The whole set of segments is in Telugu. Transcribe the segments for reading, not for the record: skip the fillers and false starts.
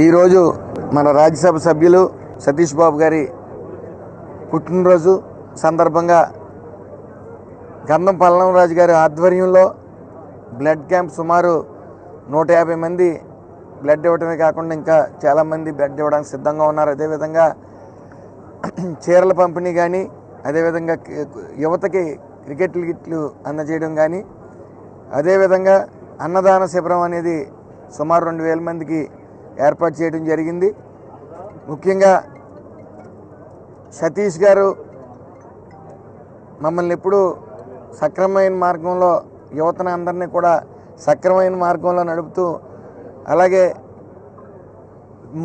ఈరోజు మన రాజ్యసభ సభ్యులు సతీష్ బాబు గారి పుట్టినరోజు సందర్భంగా గంధం పల్లంరాజు గారి ఆధ్వర్యంలో బ్లడ్ క్యాంప్ సుమారు 150 మంది బ్లడ్ ఇవ్వడమే కాకుండా ఇంకా చాలామంది బ్లడ్ ఇవ్వడానికి సిద్ధంగా ఉన్నారు. అదేవిధంగా చీరల పంపిణీ కానీ, అదేవిధంగా యువతకి క్రికెట్ కిట్లు అందజేయడం కానీ, అదేవిధంగా అన్నదాన శిబిరం అనేది సుమారు 2000 మందికి ఏర్పాటు చేయడం జరిగింది. ముఖ్యంగా సతీష్ గారు మమ్మల్ని ఎప్పుడూ సక్రమమైన మార్గంలో, యువతను అందరినీ కూడా సక్రమమైన మార్గంలో నడుపుతూ, అలాగే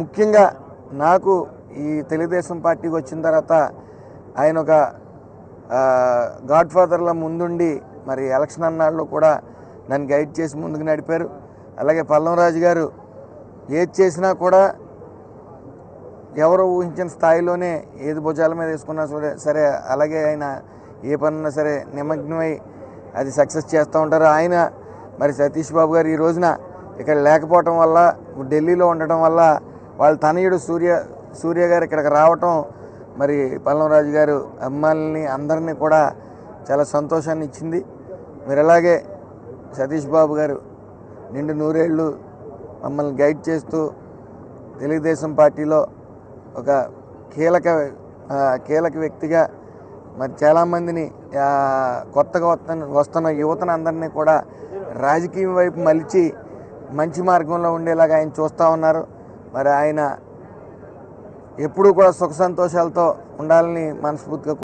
ముఖ్యంగా నాకు ఈ తెలుగుదేశం పార్టీకి వచ్చిన తర్వాత ఆయన ఒక గాడ్ ఫాదర్ల ముందుండి మరి ఎలక్షన్ అన్నాళ్ళు కూడా నన్ను గైడ్ చేసి ముందుకు నడిపారు. అలాగే పల్లంరాజు గారు ఏది చేసినా కూడా ఎవరు ఊహించిన స్థాయిలోనే ఏది భుజాల మీద వేసుకున్నా సరే, అలాగే ఆయన ఏ పనున్నా సరే నిమగ్నమై అది సక్సెస్ చేస్తూ ఉంటారు. ఆయన మరి సతీష్ బాబు గారు ఈ రోజున ఇక్కడ లేకపోవటం వల్ల, ఢిల్లీలో ఉండటం వల్ల, వాళ్ళ తనయుడు సూర్య గారు ఇక్కడికి రావటం మరి పల్లంరాజు గారు అమ్మాయిల్ని అందరినీ కూడా చాలా సంతోషాన్ని ఇచ్చింది. మీరు అలాగే సతీష్ బాబు గారు నిండు 100 ఏళ్ళు మమ్మల్ని గైడ్ చేస్తూ తెలుగుదేశం పార్టీలో ఒక కీలక వ్యక్తిగా మరి చాలామందిని కొత్తగా వస్తున్న యువతను అందరినీ కూడా రాజకీయం వైపు మలిచి మంచి మార్గంలో ఉండేలాగా ఆయన చూస్తూ ఉన్నారు. మరి ఆయన ఎప్పుడూ కూడా సుఖ సంతోషాలతో ఉండాలని మనస్ఫూర్తిగా